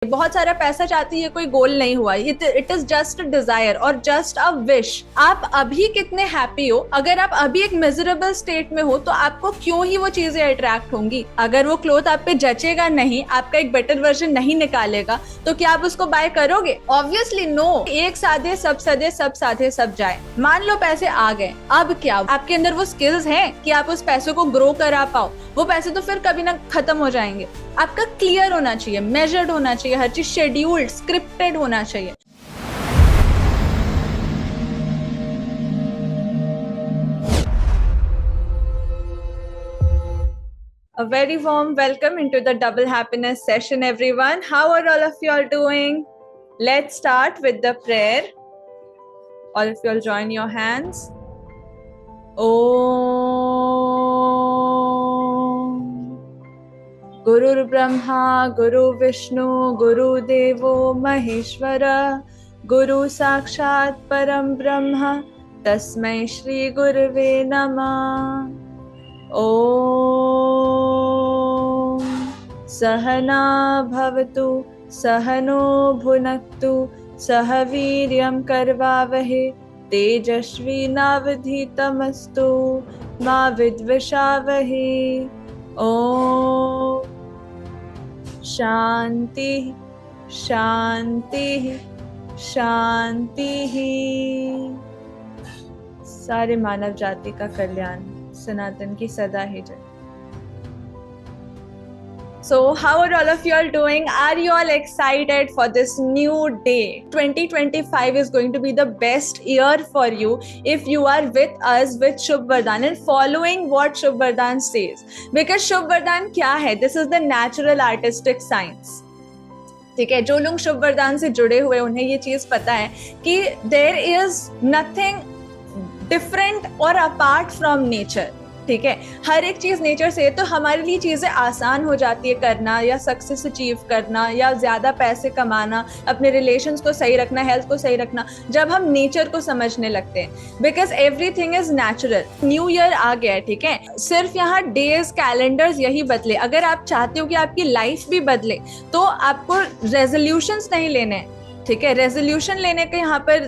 बहुत सारा पैसा चाहती है, कोई गोल नहीं हुआ। इट इज जस्ट डिजायर और जस्ट अ विश। आप अभी कितने हैप्पी हो, अगर आप अभी एक मिजरेबल स्टेट में हो तो आपको क्यों ही वो चीजें अट्रैक्ट होंगी। अगर वो क्लोथ आप पे जचेगा नहीं, आपका एक बेटर वर्जन नहीं निकालेगा, तो क्या आप उसको बाय करोगे? Obviously no. एक साधे सब सदे, सब साधे सब जाए। मान लो पैसे आ गए, अब क्या आपके अंदर वो स्किल्स हैं कि आप उस पैसे को ग्रो करा पाओ? वो पैसे तो फिर कभी ना खत्म हो जाएंगे। आपका क्लियर होना चाहिए, मेजर्ड होना चाहिए, हर चीज शेड्यूल्ड, स्क्रिप्टेड होना चाहिए। A very warm welcome into the double happiness session, everyone. How are all of you all doing? Let's start with the prayer. All of you all join your hands. Om Gurur Brahma, Guru Vishnu, Guru Devo Maheshwara, Guru Sakshat Param Brahma, Tasmai Shri Gurave Namah। Om Sahana Bhavatu, Sahano Bhunaktu, Sahaviryam Karvavahe, Tejashvi Navadhitamastu, Ma Vidvishavahe। Om Shanti शांति शांति। सारे मानव जाति का कल्याण, सनातन की सदा ही जय। So how are all of you all doing? Are you all excited for this new day? 2025 is going to be the best year for you if you are with us with Shubh Vardhan and following what Shubh Vardhan says. Because Shubh Vardhan क्या है? This is the natural artistic science. ठीक है, जो लोग शुभ वरदान से जुड़े हुए उन्हें ये चीज पता है कि there is nothing different or apart from nature। ठीक है, हर एक चीज नेचर से, तो हमारे लिए चीजें आसान हो जाती है करना, या सक्सेस अचीव करना, या ज्यादा पैसे कमाना, अपने रिलेशंस को सही रखना, हेल्थ को सही रखना, जब हम नेचर को समझने लगते हैं। Because everything is natural. New year आ गया है, ठीक है, सिर्फ यहाँ डेज कैलेंडर्स यही बदले। अगर आप चाहते हो कि आपकी लाइफ भी बदले तो आपको रेजोल्यूशंस नहीं लेने हैं। ठीक है, रेजोल्यूशन लेने का यहाँ पर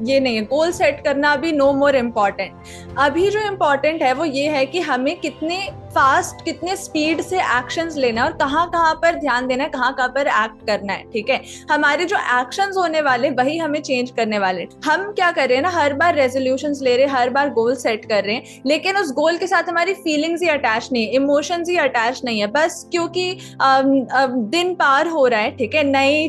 ये नहीं है। गोल सेट करना अभी नो मोर इम्पॉर्टेंट। अभी जो इम्पॉर्टेंट है वो ये है कि हमें कितने फास्ट, कितने स्पीड से एक्शंस लेना है और कहाँ कहाँ पर ध्यान देना है, कहाँ कहाँ पर एक्ट करना है। ठीक है, हमारे जो एक्शंस होने वाले वही हमें चेंज करने वाले। हम क्या कर रहे हैं ना, हर बार रेजोल्यूशंस ले रहे हैं, हर बार गोल सेट कर रहे हैं, लेकिन उस गोल के साथ हमारी फीलिंग्स ही अटैच नहीं है, इमोशंस ही अटैच नहीं है। बस क्योंकि दिन पार हो रहा है, ठीक है, नए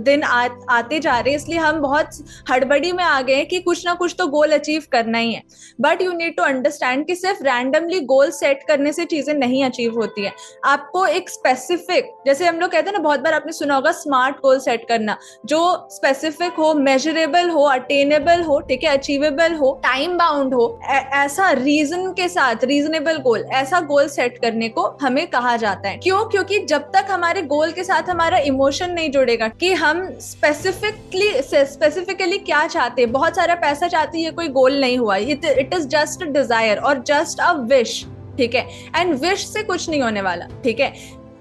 दिन आते जा रहे हैं, इसलिए हम बहुत हड़बड़ी में आ गए हैं कि कुछ ना कुछ तो गोल अचीव करना ही है। But you need to understand कि सिर्फ रैंडमली गोल सेट करने से चीजें नहीं अचीव होती है। आपको एक स्पेसिफिक, जैसे हम लोग कहते हैं ना, बहुत बार आपने सुना होगा स्मार्ट गोल सेट करना, जो स्पेसिफिक हो, मेजरेबल हो, अटेनेबल हो, ठीक है, अचीवेबल हो, टाइम बाउंड हो, ऐसा रीजन के साथ, रीजनेबल गोल, ऐसा गोल सेट करने को हमें कहा जाता है। क्यों? क्योंकि जब तक हमारे गोल के साथ हमारा इमोशन नहीं जुड़ेगा कि हम स्पेसिफिकली क्या चाहते हैं। बहुत सारा पैसा चाहती है, कोई गोल नहीं हुआ। इट इज जस्ट डिजायर और जस्ट अ विश। ठीक है, एंड विश से कुछ नहीं होने वाला। ठीक है,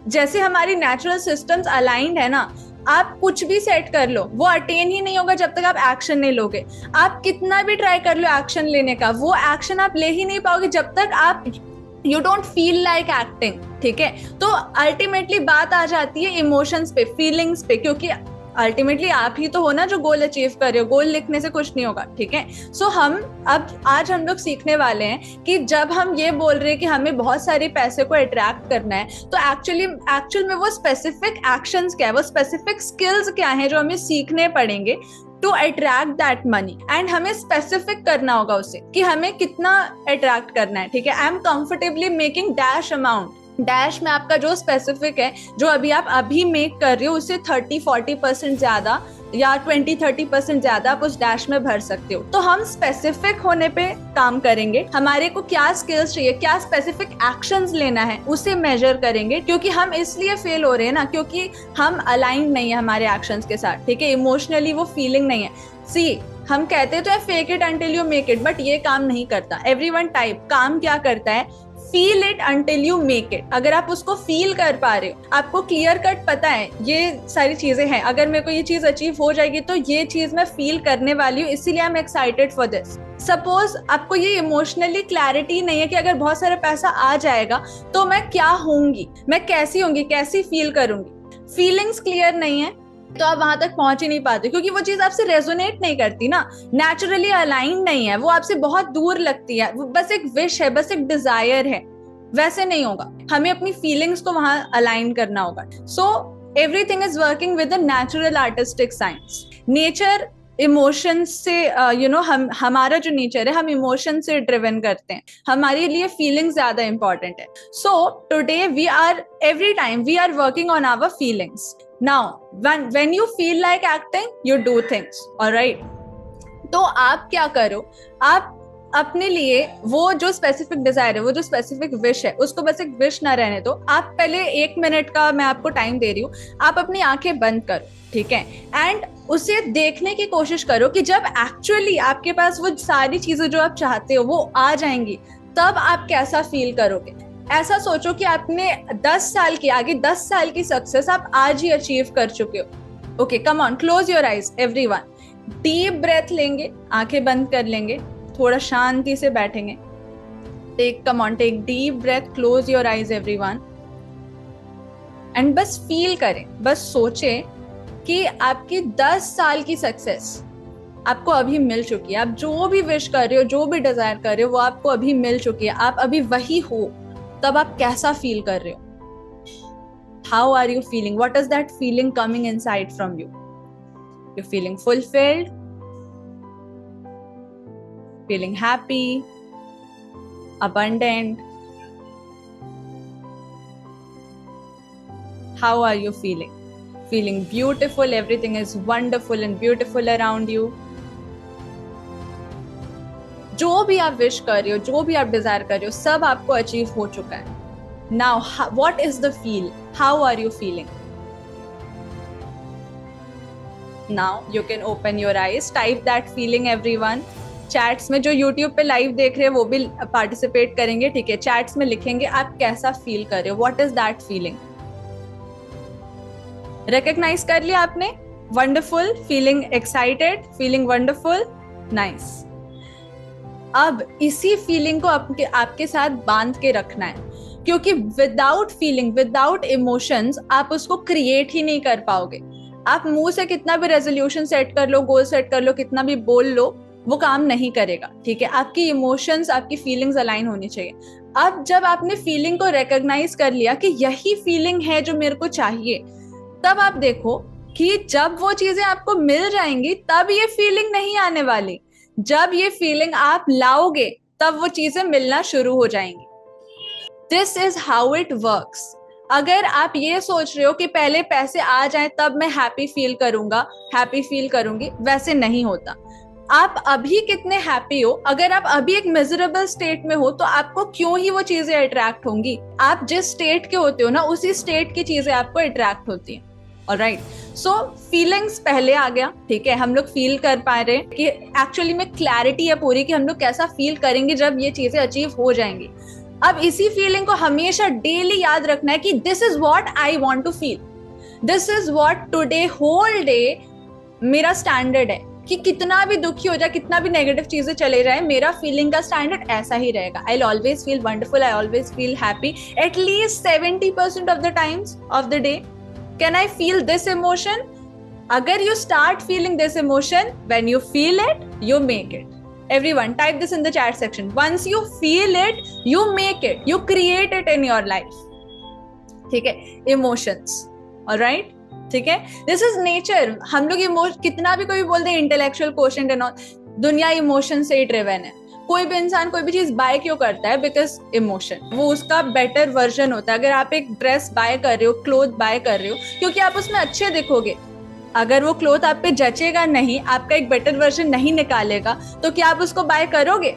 जैसे हमारी नेचुरल सिस्टम्स अलाइंड है ना, आप कुछ भी सेट कर लो, वो अटेन ही नहीं होगा जब तक आप एक्शन नहीं लोगे। आप कितना भी ट्राई कर लो एक्शन लेने का, वो एक्शन आप ले ही नहीं पाओगे जब तक आप you don't feel like acting. ठीक है, तो अल्टीमेटली बात आ जाती है इमोशंस पे, फीलिंग्स पे, क्योंकि अल्टीमेटली आप ही तो हो ना जो गोल अचीव कर रहे हो। गोल लिखने से कुछ नहीं होगा। ठीक है, सो आज हम लोग सीखने वाले हैं कि जब हम ये बोल रहे हैं कि हमें बहुत सारे पैसे को अट्रैक्ट करना है, तो एक्चुअल में वो स्पेसिफिक एक्शंस क्या है, वो स्पेसिफिक स्किल्स क्या है जो हमें सीखने पड़ेंगे to attract that money. And हमें स्पेसिफिक करना होगा उसे कि हमें कितना अट्रैक्ट करना है। ठीक है, I am comfortably making dash amount. Dash में आपका जो स्पेसिफिक है, जो अभी मेक कर रहे हो, उससे 30-40% ज्यादा या 20-30% ज्यादा आप उस डैश में भर सकते हो। तो हम स्पेसिफिक होने पे काम करेंगे। हमारे को क्या स्किल्स चाहिए, क्या स्पेसिफिक एक्शंस लेना है, उसे मेजर करेंगे। क्योंकि हम इसलिए फेल हो रहे हैं ना, क्योंकि हम अलाइंड नहीं है हमारे एक्शंस के साथ। ठीक है, इमोशनली वो फीलिंग नहीं है। सी, हम कहते तो है fake it until you make it, but ये काम नहीं करता। एवरीवन टाइप काम क्या करता है, feel it until you make it. अगर आप उसको फील कर पा रहे हो, आपको क्लियर कट पता है ये सारी चीजें हैं, अगर मेरे को ये चीज अचीव हो जाएगी तो ये चीज मैं फील करने वाली हूँ, इसीलिए I am excited for this. Suppose आपको ये इमोशनली क्लैरिटी नहीं है कि अगर बहुत सारा पैसा आ जाएगा तो मैं क्या होंगी, मैं कैसी होंगी, कैसी फील करूंगी, फीलिंग्स क्लियर नहीं है तो आप वहां तक पहुंच ही नहीं पाते, क्योंकि वो चीज आपसे रेजोनेट नहीं करती ना, नेचुरली अलाइन नहीं है, वो आपसे बहुत दूर लगती है, वो बस एक विश है, बस एक डिजायर है, वैसे नहीं होगा। हमें अपनी फीलिंग्स को वहां अलाइन करना होगा। So everything is working with the natural artistic science. Nature emotions से हमारा जो नेचर है, हम इमोशन से ड्रिवन करते हैं, हमारे लिए फीलिंग्स ज्यादा इंपॉर्टेंट है। So today we are every time we are working on our feelings. Now, when you feel like acting, you do things, alright? तो आप क्या करो, आप अपने लिए वो जो स्पेसिफिक डिजायर है, वो जो स्पेसिफिक विश है, उसको बस एक विश ना रहने दो। आप पहले 1 मिनट का मैं आपको टाइम दे रही हूँ, आप अपनी आंखें बंद करो, ठीक है, एंड उसे देखने की कोशिश करो कि जब एक्चुअली आपके पास वो सारी चीजें जो आप चाहते हो वो आ जाएंगी, तब आप कैसा फील करोगे। ऐसा सोचो कि आपने 10 साल की, आगे 10 साल की सक्सेस आप आज ही अचीव कर चुके हो। Okay, come on, close your eyes everyone. Deep breath लेंगे, आंखें बंद कर लेंगे, थोड़ा शांति से बैठेंगे। Take deep breath, close your eyes everyone, and बस फील करें, बस सोचें कि आपकी 10 साल की सक्सेस आपको अभी मिल चुकी है। आप जो भी विश कर रहे हो, जो भी डिजायर कर रहे हो, वो आपको अभी मिल चुकी है, आप अभी वही हो। तब आप कैसा फील कर रहे हो? How are you feeling? What is that feeling coming inside from you? You feeling fulfilled, feeling happy, abundant? How are you feeling? Feeling beautiful, everything is wonderful and beautiful around you. जो भी आप wish कर रहे हो, जो भी आप Dzire कर रहे हो, सब आपको अचीव हो चुका है। Now what is the feel? How are you feeling? Now you can open your eyes, type that feeling everyone. Chats में जो यूट्यूब पे लाइव देख रहे हैं वो भी पार्टिसिपेट करेंगे, ठीक है, चैट्स में लिखेंगे आप कैसा फील कर रहे हो, what is that feeling. Recognise कर लिया आपने? Wonderful, feeling excited, feeling wonderful, nice. अब इसी फीलिंग को आपके साथ बांध के रखना है, क्योंकि विदाउट फीलिंग, विदाउट इमोशंस आप उसको क्रिएट ही नहीं कर पाओगे। आप मुंह से कितना भी रेजोल्यूशन सेट कर लो, गोल सेट कर लो, कितना भी बोल लो, वो काम नहीं करेगा, ठीक है। आपकी इमोशंस, आपकी फीलिंग्स अलाइन होनी चाहिए। अब जब आपने फीलिंग को रिकॉग्नाइज कर लिया कि यही फीलिंग है जो मेरे को चाहिए, तब आप देखो कि जब वो चीजें आपको मिल जाएंगी तब ये फीलिंग नहीं आने वाली। जब ये फीलिंग आप लाओगे तब वो चीजें मिलना शुरू हो जाएंगी। This is how it works. अगर आप ये सोच रहे हो कि पहले पैसे आ जाएं तब मैं हैप्पी फील करूंगा, हैप्पी फील करूंगी, वैसे नहीं होता। आप अभी कितने हैप्पी हो, अगर आप अभी एक मिजरेबल स्टेट में हो तो आपको क्यों ही वो चीजें अट्रैक्ट होंगी। आप जिस स्टेट के होते हो ना, उसी स्टेट की चीजें आपको अट्रैक्ट होती हैं। ऑलराइट, सो फीलिंग्स पहले आ गया, ठीक है, हम लोग फील कर पा रहे हैं कि एक्चुअली में क्लैरिटी है पूरी कि हम लोग कैसा फील करेंगे जब ये चीजें अचीव हो जाएंगी। अब इसी फीलिंग को हमेशा डेली याद रखना है कि this is what I want to feel, this is what today whole day मेरा स्टैंडर्ड है, कि कितना भी दुखी हो जाए, कितना भी नेगेटिव चीजें चले जाए, मेरा फीलिंग का स्टैंडर्ड ऐसा ही रहेगा। I always feel wonderful, I always feel happy at least 70% of the times of the day. Can I feel this emotion? अगर you start feeling this emotion, when you feel it, you make it. Everyone, type this in the chat section. Once you feel it, you make it. You create it in your life. ठीक है, emotions. Alright? ठीक है, this is nature. हम लोग कितना भी कोई बोलते हैं intellectual quotient and all, दुनिया इमोशन से ही driven है। कोई भी इंसान कोई भी चीज बाय क्यों करता है? बिकॉज इमोशन, वो उसका बेटर वर्जन होता है। अगर आप एक ड्रेस बाय कर रहे हो, क्लोथ बाय कर रहे हो, क्योंकि आप उसमें अच्छे दिखोगे। अगर वो क्लोथ आप पे जचेगा नहीं, आपका एक बेटर वर्जन नहीं निकालेगा, तो क्या आप उसको बाय करोगे?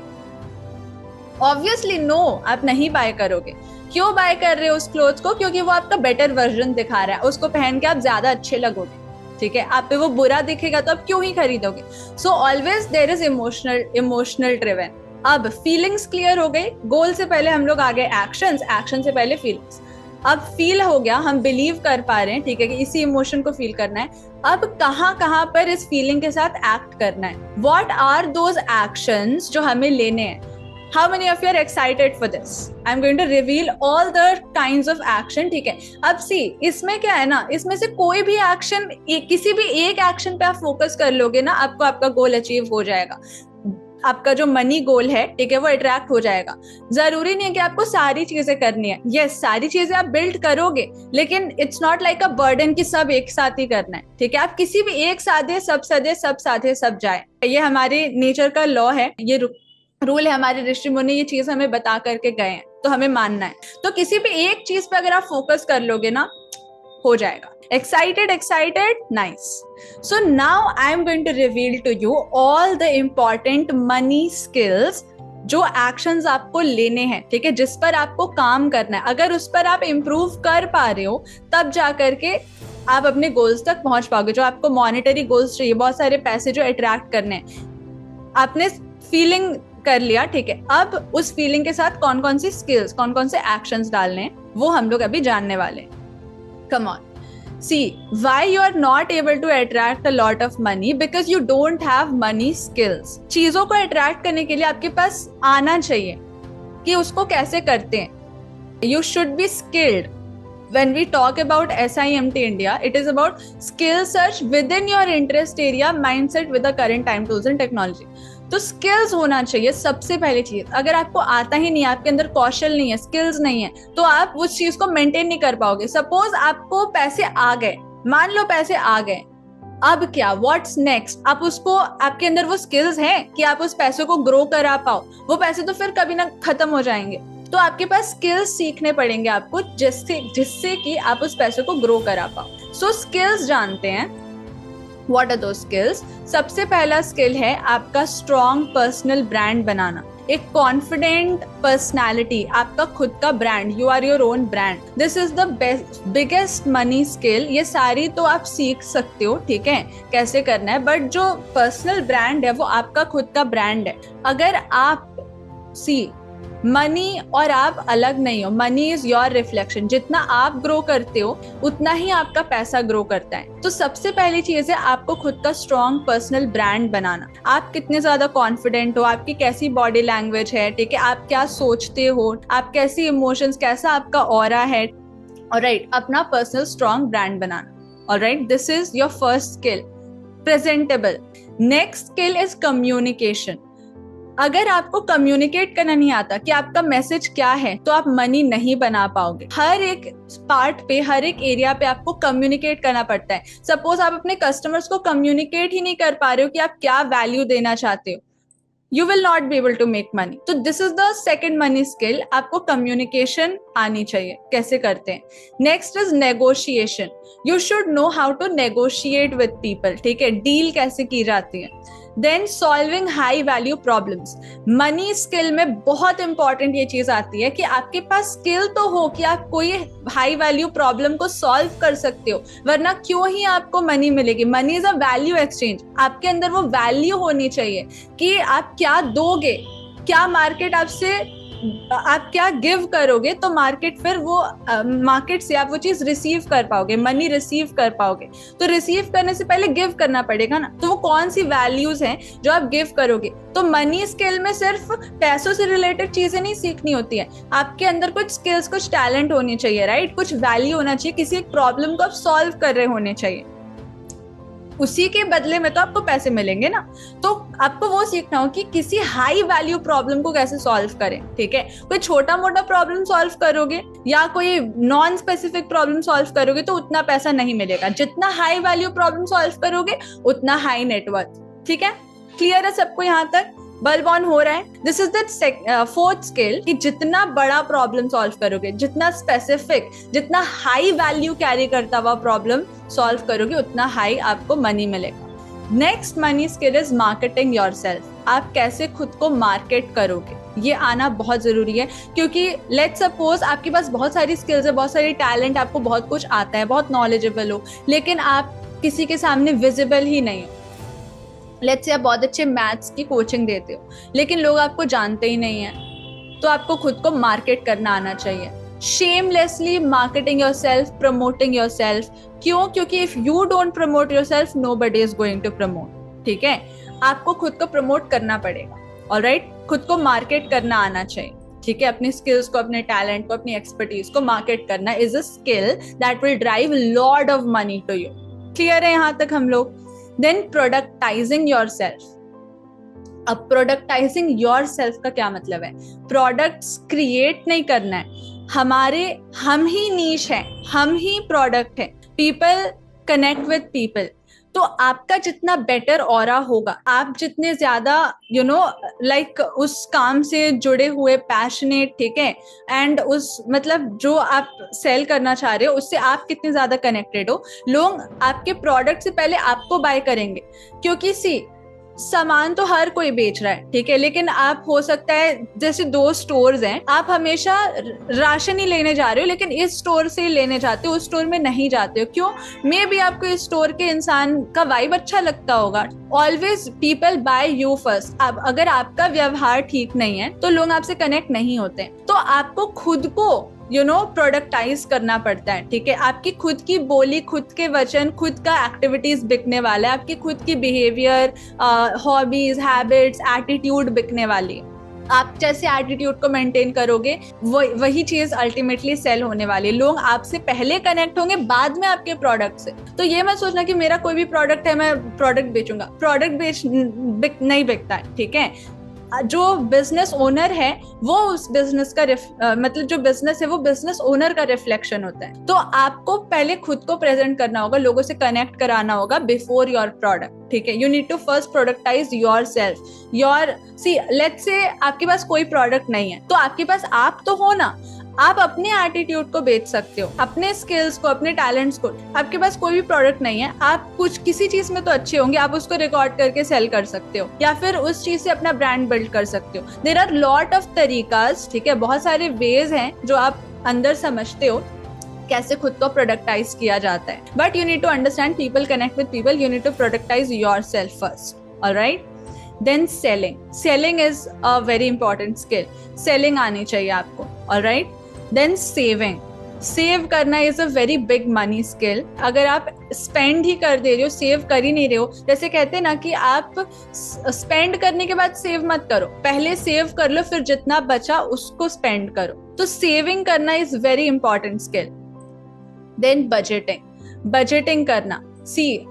ऑब्वियसली नो, आप नहीं बाय करोगे। क्यों बाय कर रहे हो उस क्लोथ को? क्योंकि वो आपका बेटर वर्जन दिखा रहा है, उसको पहन के आप ज्यादा अच्छे लगोगे, ठीक है। आप पे वो बुरा दिखेगा तो आप क्यों ही खरीदोगे? So always there is emotional driven. अब फीलिंग्स क्लियर हो गई, गोल से पहले हम लोग आ गए एक्शंस, एक्शन से पहले फीलिंग्स। अब फील हो गया, हम बिलीव कर पा रहे हैं, ठीक है, कि इसी इमोशन को फील करना है। अब कहाँ कहाँ पर इस फीलिंग के साथ एक्ट करना है, व्हाट आर दोज एक्शंस जो हमें लेने हैं। How many of you are excited for this? I'm going to reveal all the kinds of action, ठीक है। अब सी, इसमें क्या है ना, इसमें से कोई भी एक्शन, किसी भी एक एक्शन पे आप फोकस कर लोगे ना, आपको आपका गोल अचीव हो जाएगा। आपका जो मनी गोल है, ठीक है, वो अट्रैक्ट हो जाएगा। जरूरी नहीं है कि आपको सारी चीजें करनी है। यस, सारी चीजें आप बिल्ड करोगे, लेकिन it's not like a burden कि सब एक साथ ही करना है, ठीक है। आप किसी भी एक साधे सब सदे, सब साधे सब जाए, ये हमारे नेचर का लॉ है, ये रूल है, हमारे ऋषि मुनि ये चीज हमें बता करके गए हैं, तो हमें मानना है। तो किसी भी एक चीज पे अगर आप फोकस कर लोगे ना, हो जाएगा। Excited, nice. So now I am going to reveal to you all the important money skills जो एक्शंस आपको लेने हैं, ठीक है, जिस पर आपको काम करना है। अगर उस पर आप इम्प्रूव कर पा रहे हो, तब जा करके आप अपने गोल्स तक पहुंच पाओगे। जो आपको मॉनेटरी गोल्स चाहिए, बहुत सारे पैसे जो अट्रैक्ट करने हैं, आपने फीलिंग कर लिया, ठीक है। अब उस फीलिंग के साथ कौन कौन सी स्किल्स, कौन कौन से एक्शंस डालने हैं, वो हम लोग अभी जानने वाले हैं। Come on, see why you are not able to attract a lot of money, because you don't have money skills. चीजों को अट्रैक्ट करने के लिए आपके पास आना चाहिए कि उसको कैसे करते हैं। You should be skilled. When we talk about SIMT India, it is about skill search within your interest area, mindset with the current time tools and technology. तो स्किल्स होना चाहिए सबसे पहली चीज। अगर आपको आता ही नहीं है, आपके अंदर कौशल नहीं है, स्किल्स नहीं है, तो आप उस चीज को मेंटेन नहीं कर पाओगे। सपोज आपको पैसे आ गए, मान लो पैसे आ गए, अब क्या, व्हाट्स नेक्स्ट? आप उसको, आपके अंदर वो स्किल्स हैं कि आप उस पैसे को ग्रो करा पाओ। वो पैसे तो फिर कभी ना खत्म हो जाएंगे, तो आपके पास स्किल्स सीखने पड़ेंगे आपको, जिससे कि आप उस पैसे को ग्रो करा पाओ। सो स्किल्स जानते हैं। What are those skills? सबसे पहला स्किल है आपका स्ट्रॉन्ग पर्सनल ब्रांड बनाना, एक कॉन्फिडेंट पर्सनैलिटी, आपका खुद का brand, you are your own brand. This is the biggest money skill. ये सारी तो आप सीख सकते हो, ठीक है, कैसे करना है, बट जो पर्सनल ब्रांड है वो आपका खुद का ब्रांड है। अगर आप मनी और आप अलग नहीं हो, मनी इज योर रिफ्लेक्शन। जितना आप ग्रो करते हो, उतना ही आपका पैसा ग्रो करता है। तो सबसे पहली चीज है आपको खुद का स्ट्रॉन्ग पर्सनल ब्रांड बनाना। आप कितने ज्यादा कॉन्फिडेंट हो, आपकी कैसी बॉडी लैंग्वेज है, ठीक है, आप क्या सोचते हो, आप कैसी इमोशंस, कैसा आपका ऑरा है, ऑलराइट, अपना personal strong brand banana. Alright, this is your first skill, presentable. Next skill is communication. अगर आपको कम्युनिकेट करना नहीं आता कि आपका मैसेज क्या है, तो आप मनी नहीं बना पाओगे। हर एक पार्ट पे, हर एक एरिया पे आपको कम्युनिकेट करना पड़ता है। सपोज आप अपने कस्टमर्स को कम्युनिकेट ही नहीं कर पा रहे हो कि आप क्या वैल्यू देना चाहते हो, you will not be able to make money. तो this is the second money skill, आपको कम्युनिकेशन आनी चाहिए। कैसे करते हैं? Next is negotiation. You should know how to negotiate with people, ठीक है, डील कैसे की जाती है। Then solving high value problems. Money skill में बहुत इंपॉर्टेंट ये चीज आती है कि आपके पास स्किल तो हो कि आप कोई हाई वैल्यू प्रॉब्लम को सॉल्व कर सकते हो, वरना क्यों ही आपको मनी मिलेगी। Money is a value exchange. आपके अंदर वो वैल्यू होनी चाहिए कि आप क्या दोगे, क्या मार्केट आपसे, आप क्या गिव करोगे, तो मार्केट फिर वो मार्केट से आप वो चीज रिसीव कर पाओगे, मनी रिसीव कर पाओगे। तो रिसीव करने से पहले गिव करना पड़ेगा ना, तो वो कौन सी वैल्यूज हैं जो आप गिव करोगे। तो मनी स्किल में सिर्फ पैसों से रिलेटेड चीजें नहीं सीखनी होती है, आपके अंदर कुछ स्किल्स, कुछ टैलेंट होनी चाहिए, राइट, कुछ वैल्यू होना चाहिए, किसी एक प्रॉब्लम को आप सॉल्व कर रहे होने चाहिए। उसी के बदले में तो आपको पैसे मिलेंगे ना। तो आपको वो सीखना हो कि किसी हाई वैल्यू प्रॉब्लम को कैसे सॉल्व करें, ठीक है। कोई छोटा मोटा प्रॉब्लम सॉल्व करोगे या कोई नॉन स्पेसिफिक प्रॉब्लम सॉल्व करोगे तो उतना पैसा नहीं मिलेगा। जितना हाई वैल्यू प्रॉब्लम सॉल्व करोगे उतना हाई नेटवर्थ, ठीक है। क्लियर है सबको यहाँ तक? बल्ब ऑन हो रहा है? This is the fourth skill कि जितना बड़ा प्रॉब्लम सॉल्व करोगे, जितना स्पेसिफिक, जितना हाई वैल्यू कैरी करता हुआ प्रॉब्लम सॉल्व करोगे, उतना हाई आपको मनी मिलेगा। Next money skill is marketing yourself. आप कैसे खुद को मार्केट करोगे, ये आना बहुत जरूरी है। क्योंकि लेट्स सपोज आपके पास बहुत सारी स्किल्स है, बहुत सारी टैलेंट, आपको बहुत कुछ आता है, बहुत नॉलेजेबल हो, लेकिन आप किसी के सामने विजिबल ही नहीं हो, लेट्स से आप बहुत अच्छे मैथ्स की कोचिंग देते हो लेकिन लोग आपको जानते ही नहीं है, तो आपको खुद को मार्केट करना आना चाहिए। Shamelessly marketing yourself, promoting yourself. क्यों? क्योंकि if you don't promote yourself, nobody is going to promote. ठीक है, आपको खुद को प्रमोट करना पड़ेगा। ऑलराइट, खुद को मार्केट करना आना चाहिए। ठीक है, अपनी स्किल्स को, अपने टैलेंट को, अपनी एक्सपर्टीज को मार्केट करना is a skill that will drive lot of money to you. Clear है यहां तक हम लोग? Then productizing yourself. अब प्रोडक्टाइजिंग योरसेल्फ का क्या मतलब है? प्रोडक्ट्स क्रिएट नहीं करना है, हम ही नीश है, हम ही प्रोडक्ट है। People connect with people. तो आपका जितना बेटर ऑरा होगा, आप जितने ज्यादा लाइक उस काम से जुड़े हुए, पैशनेट, ठीक है, एंड उस मतलब जो आप सेल करना चाह रहे हो उससे आप कितने ज्यादा कनेक्टेड हो, लोग आपके प्रोडक्ट से पहले आपको बाय करेंगे। क्योंकि सामान तो हर कोई बेच रहा है, ठीक है, लेकिन आप हो सकता है जैसे 2 स्टोर्स हैं, आप हमेशा राशन ही लेने जा रहे हो लेकिन इस स्टोर से ही लेने जाते हो, उस स्टोर में नहीं जाते हो। क्यों? मे बी आपको इस स्टोर के इंसान का वाइब अच्छा लगता होगा। Always people buy you first. अब अगर आपका व्यवहार ठीक नहीं है तो लोग आपसे कनेक्ट नहीं होते। तो आपको खुद को प्रोडक्टाइज करना पड़ता है। ठीक है, आपकी खुद की बोली, खुद के वचन, खुद का एक्टिविटीज बिकने वाला है, आपकी खुद की बिहेवियर, हॉबीज, हैबिट्स, एटीट्यूड बिकने वाली है। आप जैसे एटीट्यूड को मेंटेन करोगे वही चीज अल्टीमेटली सेल होने वाली है। लोग आपसे पहले कनेक्ट होंगे, बाद में आपके प्रोडक्ट से। तो ये मत सोचना कि मेरा कोई भी प्रोडक्ट है मैं प्रोडक्ट बेचूंगा। प्रोडक्ट नहीं बिकता है। ठीक है, जो बिजनेस ओनर है वो उस बिजनेस का मतलब जो बिजनेस है वो बिजनेस ओनर का रिफ्लेक्शन होता है। तो आपको पहले खुद को प्रेजेंट करना होगा, लोगों से कनेक्ट कराना होगा बिफोर योर प्रोडक्ट। ठीक है, you need to first productise yourself. Let's say आपके पास कोई प्रोडक्ट नहीं है तो आपके पास आप तो हो ना, आप अपने एटीट्यूड को बेच सकते हो, अपने स्किल्स को, अपने टैलेंट्स को। आपके पास कोई भी प्रोडक्ट नहीं है, आप किसी चीज में तो अच्छे होंगे, आप उसको रिकॉर्ड करके सेल कर सकते हो या फिर उस चीज से अपना ब्रांड बिल्ड कर सकते हो। देयर आर लॉट ऑफ तरीकास। ठीक है, बहुत सारे वेज हैं जो आप अंदर समझते हो कैसे खुद को प्रोडक्टाइज किया जाता है। But you need to understand people connect with people, you need to productise yourself first. Alright, then selling is a very important skill. Selling आनी चाहिए आपको। ऑलराइट, देन सेव करना is a very big money skill. अगर आप spend ही कर दे रहे हो, save कर ही नहीं रहे हो, जैसे कहते हैं ना कि आप स्पेंड करने के बाद सेव मत करो, पहले सेव कर लो, फिर जितना बचा उसको स्पेंड करो। तो सेविंग करना is very important skill. Then budgeting करना।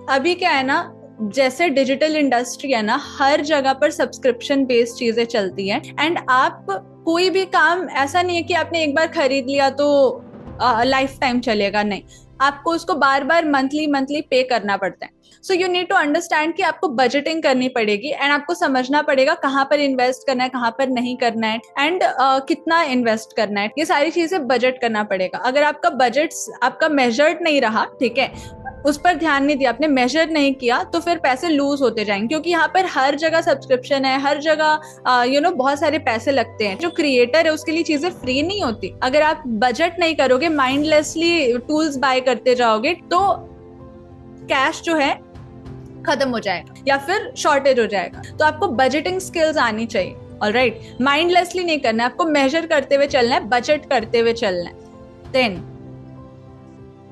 अभी क्या है ना, जैसे डिजिटल इंडस्ट्री है ना, हर जगह पर सब्सक्रिप्शन बेस्ड चीजें चलती हैं एंड आप कोई भी काम ऐसा नहीं है कि आपने एक बार खरीद लिया तो लाइफ टाइम चलेगा। नहीं, आपको उसको बार बार मंथली पे करना पड़ता है। So you need to understand कि आपको बजटिंग करनी पड़ेगी एंड आपको समझना पड़ेगा कहाँ पर इन्वेस्ट करना है, कहाँ पर नहीं करना है एंड कितना इन्वेस्ट करना है। ये सारी चीजें बजट करना पड़ेगा। अगर आपका बजट आपका मेजर्ड नहीं रहा, ठीक है, उस पर ध्यान नहीं दिया, आपने मेजर नहीं किया, तो फिर पैसे लूज होते जाएंगे। क्योंकि यहाँ पर हर जगह सब्सक्रिप्शन है, हर जगह बहुत सारे पैसे लगते हैं। जो क्रिएटर है उसके लिए चीजें फ्री नहीं होती। अगर आप बजट नहीं करोगे, माइंडलेसली टूल्स बाय करते जाओगे, तो कैश जो है खत्म हो जाएगा या फिर शॉर्टेज हो जाएगा। तो आपको बजटिंग स्किल्स आनी चाहिए। ऑलराइट, माइंडलेसली नहीं करना है, आपको मेजर करते हुए चलना है, बजट करते हुए चलना है। Then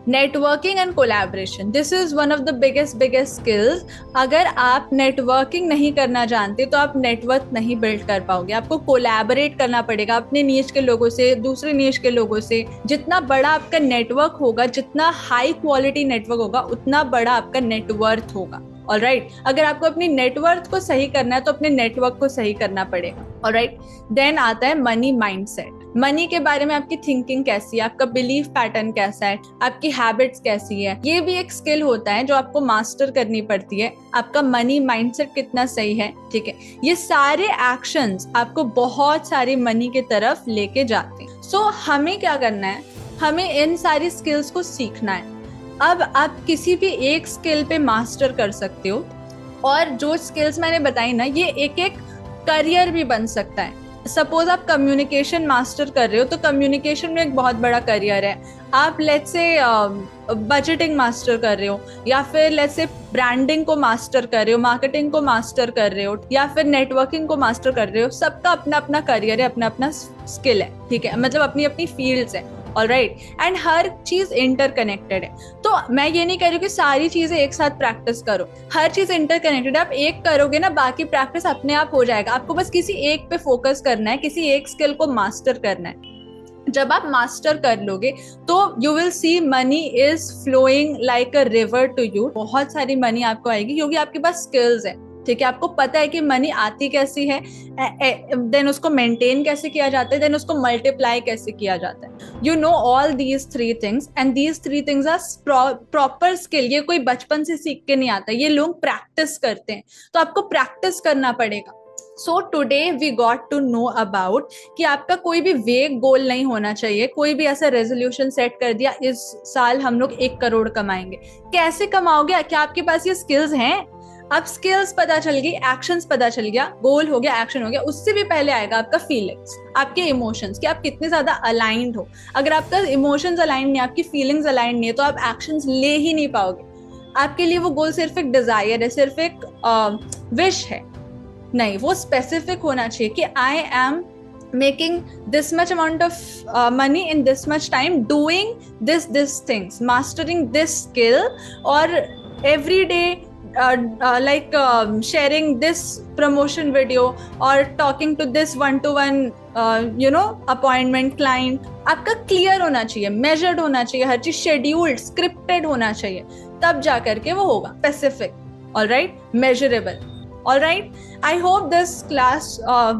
networking and collaboration, this is one of the biggest skills. अगर आप नेटवर्किंग नहीं करना जानते तो आप नेटवर्क नहीं बिल्ड कर पाओगे। आपको कोलैबोरेट करना पड़ेगा अपने नीश के लोगों से, दूसरे नीश के लोगों से। जितना बड़ा आपका नेटवर्क होगा, जितना हाई क्वालिटी नेटवर्क होगा, उतना बड़ा आपका नेटवर्थ होगा। ऑलराइट, अगर आपको अपनी नेटवर्थ को सही करना है तो अपने नेटवर्क को सही करना पड़ेगा। ऑलराइट, देन आता है मनी माइंडसेट। मनी के बारे में आपकी थिंकिंग कैसी है, आपका बिलीफ पैटर्न कैसा है, आपकी हैबिट्स कैसी है, ये भी एक स्किल होता है जो आपको मास्टर करनी पड़ती है। आपका मनी माइंडसेट कितना सही है, ठीक है, ये सारे एक्शंस आपको बहुत सारी मनी की तरफ लेके जाते हैं। सो हमें क्या करना है, हमें इन सारी स्किल्स को सीखना है। अब आप किसी भी एक स्किल पे मास्टर कर सकते हो और जो स्किल्स मैंने बताई ना, ये एक एक करियर भी बन सकता है। सपोज आप कम्युनिकेशन मास्टर कर रहे हो तो कम्युनिकेशन में एक बहुत बड़ा करियर है. आप लेट्स से बजटिंग मास्टर कर रहे हो, या फिर लेट्स से ब्रांडिंग को मास्टर कर रहे हो, मार्केटिंग को मास्टर कर रहे हो, या फिर नेटवर्किंग को मास्टर कर रहे हो. सबका अपना अपना करियर है, अपना अपना स्किल है, ठीक है, मतलब अपनी अपनी फील्ड्स है. ऑलराइट, एंड हर चीज इंटरकनेक्टेड है. तो मैं ये नहीं कह रही हूँ कि सारी चीजें एक साथ प्रैक्टिस करो, हर चीज इंटरकनेक्टेड है. आप एक करोगे ना, बाकी प्रैक्टिस अपने आप हो जाएगा. आपको बस किसी एक पे फोकस करना है, किसी एक स्किल को मास्टर करना है. जब आप मास्टर कर लोगे तो you will see money is flowing like a river to you. बहुत सारी मनी आपको आएगी क्योंकि आपके पास स्किल्स है, ठीक है. आपको पता है कि मनी आती कैसी है, देन उसको मेंटेन कैसे किया जाता है, देन उसको मल्टीप्लाई कैसे किया जाता है. You know all these 3 things, and these 3 things are proper skill. ये कोई बचपन से सीख के नहीं आता, ये लोग प्रैक्टिस करते हैं. तो आपको प्रैक्टिस करना पड़ेगा. So today we got to know about कि आपका कोई भी वेग गोल नहीं होना चाहिए. कोई भी ऐसा रेजोल्यूशन सेट कर दिया इस साल हम लोग 1 करोड़ कमाएंगे. कैसे कमाओगे? क्या आपके पास ये स्किल्स हैं? अब स्किल्स पता चल गई, एक्शंस पता चल गया, गोल हो गया, एक्शन हो गया. उससे भी पहले आएगा आपका फीलिंग्स, आपके इमोशंस, कि आप कितने ज्यादा अलाइंड हो. अगर आपका इमोशंस अलाइंड नहीं, आपकी फीलिंग्स अलाइंड नहीं है, तो आप एक्शंस ले ही नहीं पाओगे. आपके लिए वो गोल सिर्फ एक डिजायर है, सिर्फ एक विश है. नहीं, वो स्पेसिफिक होना चाहिए कि I am making this much amount of money in this much time doing this things, mastering this skill, or every day like sharing this promotion video or talking to this one-to-one appointment client. आपका clear होना चाहिए, measured होना चाहिए, हर चीज scheduled, scripted होना चाहिए, तब जा करके वो होगा specific. Alright, measurable. Alright, I hope this class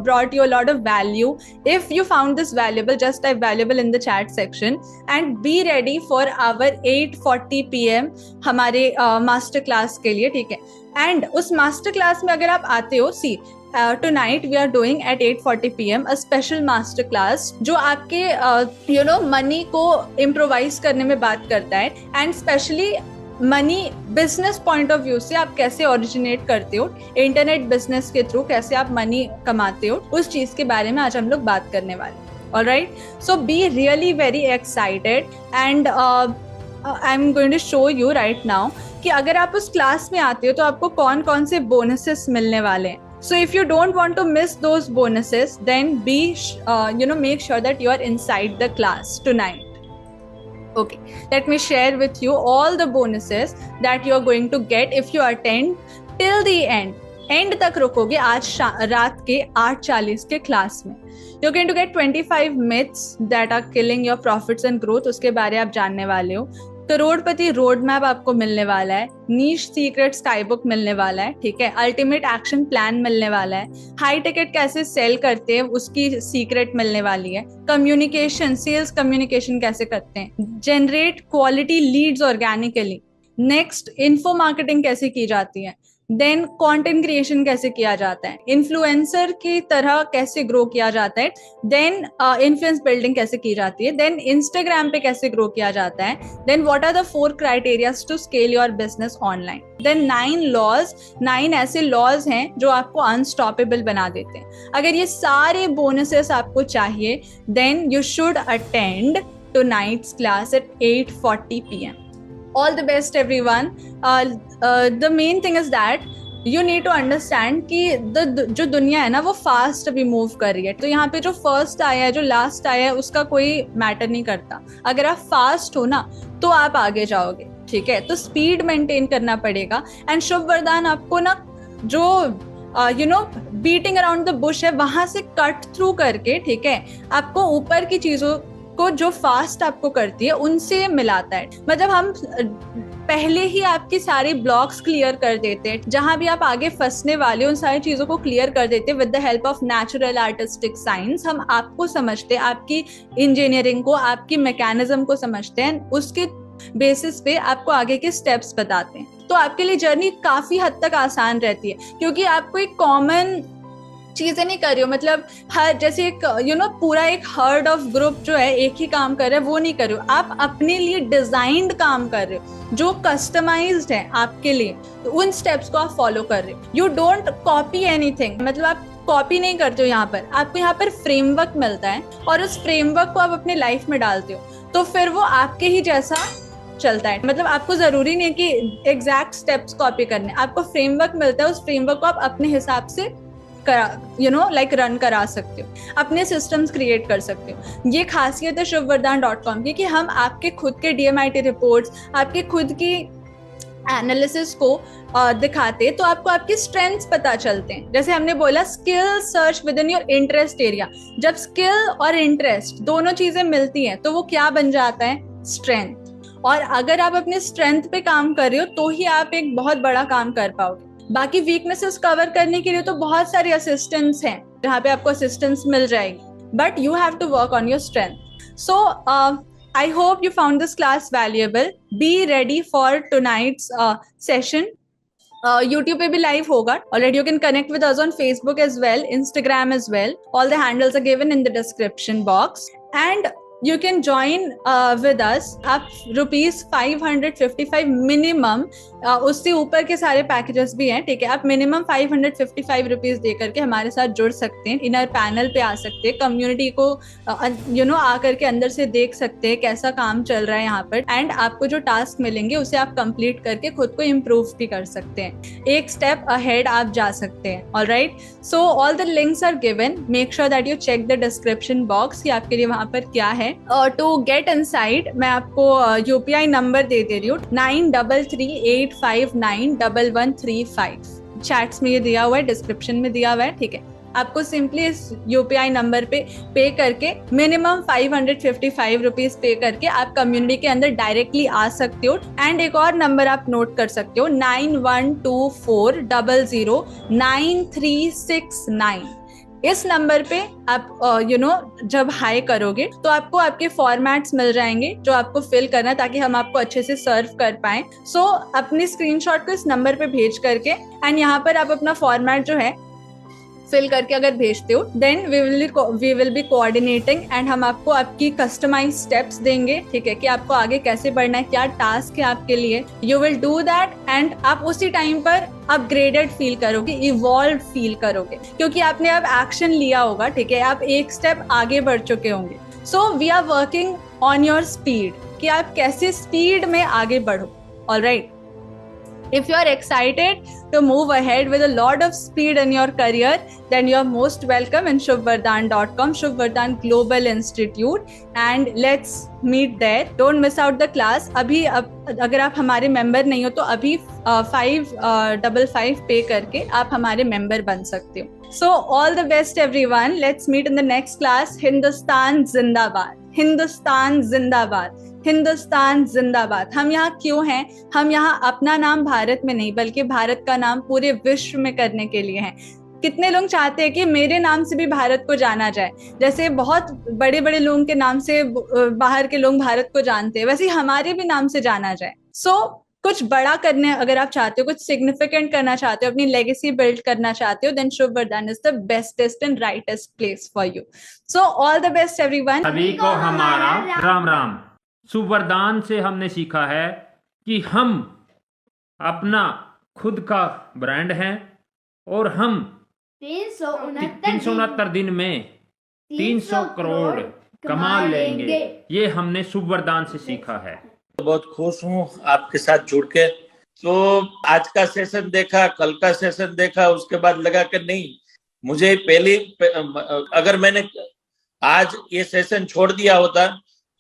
brought you a lot of value. If you found this valuable, just type valuable in the chat section and be ready for our 8:40 PM हमारे master class के लिए, ठीक है. And उस master class में अगर आप आते हो, see tonight we are doing at 8:40 PM a special master class जो आपके money को improvise करने में बात करता है, and specially money business point of view से आप कैसे ओरिजिनेट करते हो, इंटरनेट बिजनेस के थ्रू कैसे आप मनी कमाते हो, उस चीज के बारे में आज हम लोग बात करने वाले. Alright, so be really very excited and I am going to show you right now कि अगर आप उस क्लास में आते हो तो आपको कौन कौन से बोनसेस मिलने वाले हैं. So if you don't want to miss those bonuses, then make sure that you are inside the class tonight. Okay, let me share with you all the bonuses that you are going to get if you attend till the end. End तक रुकोगे आज रात के 8:40 के class में. You're going to get 25 myths that are killing your profits and growth. उसके बारे आप जानने वाले हो. करोड़पति रोड मैप आपको मिलने वाला है. नीश सीक्रेट स्काई बुक मिलने वाला है, ठीक है. अल्टीमेट एक्शन प्लान मिलने वाला है. हाई टिकट कैसे सेल करते हैं उसकी सीक्रेट मिलने वाली है. कम्युनिकेशन, सेल्स कम्युनिकेशन कैसे करते हैं. Generate quality Leeds organically. Next, info marketing कैसे की जाती है. देन कंटेंट क्रिएशन कैसे किया जाता है. इन्फ्लुएंसर की तरह कैसे ग्रो किया जाता है. देन इन्फ्लुएंस बिल्डिंग कैसे की जाती है. देन इंस्टाग्राम पे कैसे ग्रो किया जाता है. Then what are the 4 criterias to scale your business online. Then 9 laws, 9 ऐसे लॉज हैं जो आपको अनस्टॉपेबल बना देते हैं. अगर ये सारे बोनसेस आपको चाहिए, then you should attend tonight's class at 8:40 PM. All the best everyone. The main thing is that you need to understand कि जो दुनिया है ना वो फास्ट अभी मूव कर रही है. तो यहाँ पे जो फर्स्ट आया है, जो लास्ट आया है, उसका कोई मैटर नहीं करता. अगर आप फास्ट हो ना तो आप आगे जाओगे, ठीक है. तो स्पीड मेंटेन करना पड़ेगा. एंड शुभ वरदान आपको ना जो बीटिंग अराउंड द बुश है वहां से कट थ्रू करके, ठीक है, आपको ऊपर की चीजों को जो फास्ट आपको करती है उनसे मिलाता है. मतलब हम पहले ही आपकी सारी ब्लॉक्स क्लियर कर देते हैं, जहां भी आप आगे फंसने वाले उन सारी चीजों को क्लियर कर देते हैं with the help of natural artistic science. हम आपको समझते हैं, आपकी इंजीनियरिंग को, आपकी मैकेनिज्म को समझते हैं, उसके बेसिस पे आपको आगे के स्टेप्स बताते हैं. तो आपके लिए जर्नी काफी हद तक आसान रहती है क्योंकि आपको एक कॉमन चीजें नहीं कर रही हो, मतलब हर जैसे एक पूरा एक हर्ड ऑफ ग्रुप जो है एक ही काम कर रहा है वो नहीं कर रहे हो, आप अपने लिए डिजाइंड काम कर रहे हो जो कस्टमाइज्ड है आपके लिए, तो उन स्टेप्स को आप फॉलो कर रहे हो। यू डोंट कॉपी एनीथिंग, मतलब आप कॉपी नहीं करते हो, यहाँ पर आपको यहाँ पर फ्रेमवर्क मिलता है और उस फ्रेमवर्क को आप अपने लाइफ में डालते हो तो फिर वो आपके ही जैसा चलता है। मतलब आपको जरूरी नहीं है कि एग्जैक्ट स्टेप्स कॉपी करने, आपको फ्रेमवर्क मिलता है, उस फ्रेमवर्क को आप अपने हिसाब से रन करा सकते हो, अपने सिस्टम्स क्रिएट कर सकते हो। ये खासियत है shubhvardhan.com की कि हम आपके खुद के DMIT रिपोर्ट्स, आपके खुद की एनालिसिस को दिखाते, तो आपको आपकी स्ट्रेंथ्स पता चलते हैं। जैसे हमने बोला skill search with in your interest area, जब स्किल और इंटरेस्ट दोनों चीजें मिलती हैं तो वो क्या बन जाता है, स्ट्रेंथ। और अगर आप अपने स्ट्रेंथ पे काम कर रहे हो तो ही आप एक बहुत बड़ा काम कर पाओगे। बाकी वीकनेसेस कवर करने के लिए तो बहुत सारे असिस्टेंट्स हैं जहाँ पे आपको असिस्टेंस मिल जाएगी, but you have to work on your strength. So I hope you found this class valuable. Be ready for tonight's session. YouTube पे भी live होगा. Already you can connect with us on Facebook as well, Instagram as well. All the handles are given in the description box. And you can join with us. आप ₹555 minimum, उससे ऊपर के सारे packages भी हैं, ठीक है। आप मिनिमम ₹555 दे करके हमारे साथ जुड़ सकते हैं, इनर पैनल पे आ सकते हैं, कम्युनिटी को आकर के अंदर से देख सकते हैं कैसा काम चल रहा है यहाँ पर, एंड आपको जो टास्क मिलेंगे उसे आप कंप्लीट करके खुद को इम्प्रूव भी कर सकते हैं, एक स्टेप अहेड आप जा सकते हैं। Alright, so all the links are given, make sure that you check the description box कि आपके लिए वहाँ पर क्या है। टू गेट इनसाइड मैं आपको UPI नंबर दे रही हूँ, 9338591135। चैट्स में ये दिया हुआ है, डिस्क्रिप्शन में दिया हुआ है, ठीक है। आपको सिंपली इस UPI नंबर पे करके मिनिमम ₹555 पे करके आप कम्युनिटी के अंदर डायरेक्टली आ सकते हो। एंड एक और नंबर आप नोट कर सकते हो, 9124009369। इस नंबर पे आप जब हाई करोगे तो आपको आपके फॉर्मेट्स मिल जाएंगे जो आपको फिल करना है, ताकि हम आपको अच्छे से सर्व कर पाएं। सो अपनी स्क्रीनशॉट को इस नंबर पे भेज करके एंड यहाँ पर आप अपना फॉर्मेट जो है फिल करके अगर भेजते हो, then we will be coordinating and हम आपको आपकी कस्टमाइज स्टेप्स देंगे, ठीक है, कि आपको आगे कैसे बढ़ना है, क्या टास्क है आपके लिए। You will do that and आप उसी टाइम पर अपग्रेडेड फील करोगे, इवॉल्व फील करोगे, क्योंकि आपने अब एक्शन लिया होगा, ठीक है, आप एक स्टेप आगे बढ़ चुके होंगे। So we are working on your speed, कि आप कैसे स्पीड में आगे बढ़ो। Alright, if you are excited to move ahead with a lot of speed in your career, then you are most welcome in shubhvardhan.com, Shubhvardhan Global Institute, and let's meet there. Don't miss out the class. अभी अगर आप हमारे member नहीं हो तो अभी 555 पे करके आप हमारे मेंबर बन सकते हो। So all the best everyone. Let's meet in the next class. Hindustan जिंदाबाद, हिंदुस्तान जिंदाबाद, हिंदुस्तान जिंदाबाद। हम यहाँ क्यों हैं? हम यहाँ अपना नाम भारत में नहीं बल्कि भारत का नाम पूरे विश्व में करने के लिए हैं। कितने लोग चाहते हैं कि मेरे नाम से भी भारत को जाना जाए, जैसे बहुत बड़े बड़े लोगों के नाम से बाहर के लोग भारत को जानते हैं, वैसे हमारे भी नाम से जाना जाए। सो कुछ बड़ा करने अगर आप चाहते हो, कुछ सिग्निफिकेंट करना चाहते हो, अपनी लेगेसी बिल्ड करना चाहते हो, then Shubhvardhan is the bestest and rightest place for you. So all the best everyone. सभी को हमारा राम राम। शुभवर्धन से हमने सीखा है कि हम अपना खुद का ब्रांड हैं और हम 369 दिन में 300 करोड़ कमा लेंगे। ये हमने शुभवर्धन से सीखा है। बहुत खुश हूँ आपके साथ जुड़ के। तो आज का सेशन देखा, कल का सेशन देखा, उसके बाद लगा कि नहीं, मुझे अगर मैंने आज ये सेशन छोड़ दिया होता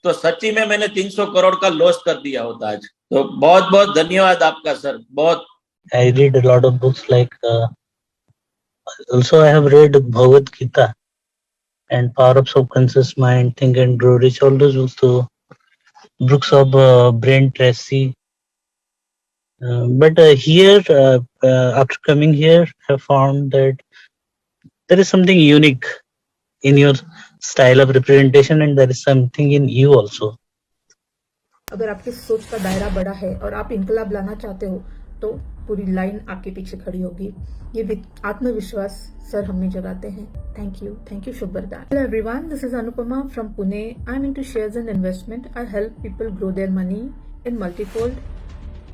तो सच्ची में मैंने 300 करोड़ का लॉस कर दिया होता आज। तो बहुत बहुत धन्यवाद आपका सर। बहुत I read a lot of books like also I have read Bhagavad Gita and Power of Subconscious Mind, Think and Grow Rich, all those books, so books of Brian Tracy. But here, after coming here, I found that there is something unique in your style of representation and there is something in you also. अगर आपकी सोच का दायरा बड़ा है और आप इनकलाब लाना चाहते हो तो पूरी लाइन आपके पीछे खड़ी होगी। ये आत्मविश्वास सर हमें जगाते हैं। Thank you Shubh Vardaan. Hello everyone, this is Anupama from Pune. I am into shares and investment. I help people grow their money in multifold.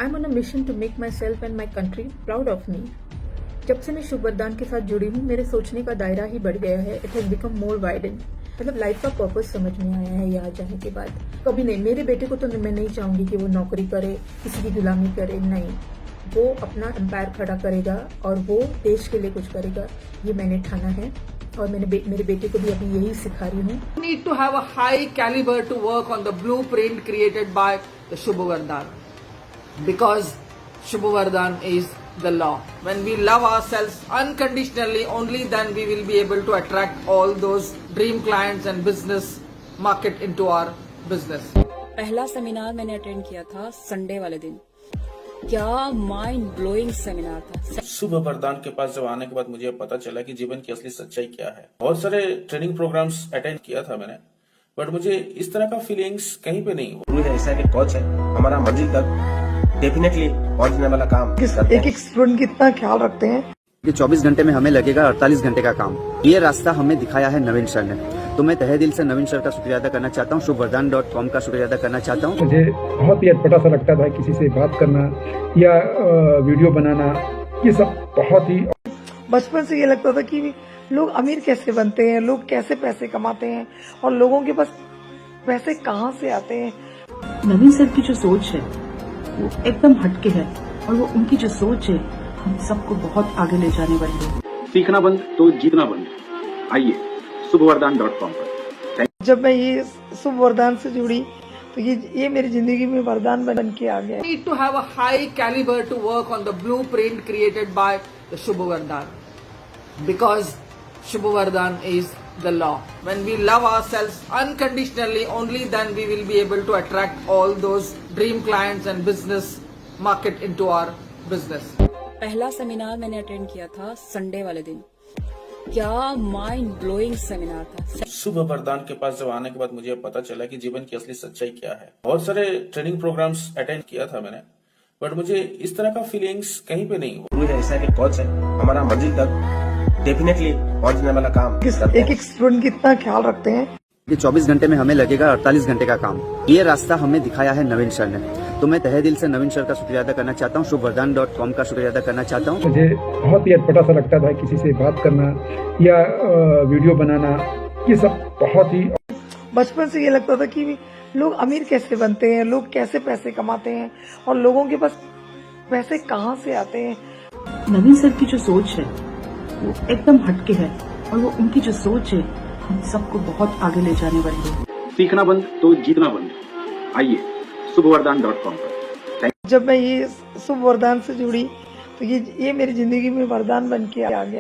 I am on a mission to make myself and my country proud of me. जब से मैं शुभ वरदान के साथ जुड़ी हूँ, मेरे सोचने का दायरा ही बढ़ गया है। It has become more widened. मतलब लाइफ का पर्पस समझ में आया है यहाँ जाने के बाद। कभी नहीं, मेरे बेटे को तो मैं नहीं चाहूंगी कि वो नौकरी करे, किसी की गुलामी करे। नहीं, वो अपना एम्पायर खड़ा करेगा और वो देश के लिए कुछ करेगा। ये मैंने ठाना है और मेरे बेटे को भी अभी यही सिखा रही हूँ। Need to have a high caliber to work on the blueprint created by the Shubha Vardhan, because Shubha Vardhan is the law. When we love ourselves unconditionally, only then we will be able to attract all those dream clients and business market into our business. पहला seminar मैंने attend किया था Sunday वाले दिन। क्या mind blowing seminar था। शुभ वरदान के पास जब आने के बाद मुझे पता चला कि जीवन की असली सच्चाई क्या है। बहुत सारे ट्रेनिंग प्रोग्राम्स अटेंड किया था मैंने, बट मुझे इस तरह का फीलिंग्स कहीं पे नहीं हुआ। मुझे ऐसा कि कोच है, हमारा मंजिल तक डेफिनेटली पहुंचने वाला काम। एक स्टूडेंट कितना ख्याल रखते हैं कि 24 घंटे में हमें लगेगा 48 घंटे का काम। ये रास्ता हमें दिखाया है नवीन सर ने। तो मैं तहे दिल से नवीन सर का शुक्रिया अदा करना चाहता हूँ, शुभवरदान.com का शुक्रिया अदा करना चाहता हूँ। मुझे बहुत ही अटपटा सा लगता था किसी से बात करना या वीडियो बनाना, ये सब बहुत ही। बचपन से ये लगता था कि लोग अमीर कैसे बनते हैं, लोग कैसे पैसे कमाते हैं और लोगों के पास पैसे कहाँ से आते हैं। नवीन सर की जो सोच है वो एकदम हटके है और वो उनकी जो सोच है हम सबको बहुत आगे ले जाने वाली है। सीखना बंद तो जीतना बंद। आइए शुभवरदान.com पर। जब मैं ये शुभ वरदान से जुड़ी तो ये मेरी जिंदगी में वरदान बन के आ गया। Need to have a high caliber to work on the blueprint created by the Shubha Vardhan, because Shubha Vardhan is the law. When we love ourselves unconditionally, only then we will be able to attract all those dream clients and business market into our business. पहला seminar मैंने attend किया था Sunday वाले दिन। क्या mind blowing seminar था। शुभ वरदान के पास जब आने के बाद मुझे पता चला कि जीवन की असली सच्चाई क्या है। बहुत सारे ट्रेनिंग प्रोग्राम्स अटेंड किया था मैंने, बट मुझे इस तरह का फीलिंग्स कहीं पे नहीं हुआ। मुझे ऐसा कि कोच है, हमारा मंजिल तक डेफिनेटली पहुंचने वाला काम। एक स्टूडेंट कितना ख्याल रखते हैं कि 24 घंटे में हमें लगेगा 48 घंटे का काम। ये रास्ता हमें दिखाया है नवीन सर ने। तो मैं तहे दिल से नवीन सर का शुक्रिया अदा करना चाहता हूँ, शुभवरदान.com का शुक्रिया अदा करना चाहता हूँ। मुझे बहुत ही अटपटा सा लगता था किसी से बात करना या वीडियो बनाना, ये सब बहुत ही। बचपन से ये लगता था कि लोग अमीर कैसे बनते हैं, लोग कैसे पैसे कमाते हैं और लोगों के पास पैसे कहाँ से आते हैं। नवीन सर की जो सोच है वो एकदम हटके है और वो उनकी जो सोच है हम सबको बहुत आगे ले जाने वाली है। सीखना बंद तो जीतना बंद। आइए शुभवरदान.com पर। जब मैं ये शुभ वरदान से जुड़ी तो ये मेरी जिंदगी में वरदान बन के आ गया।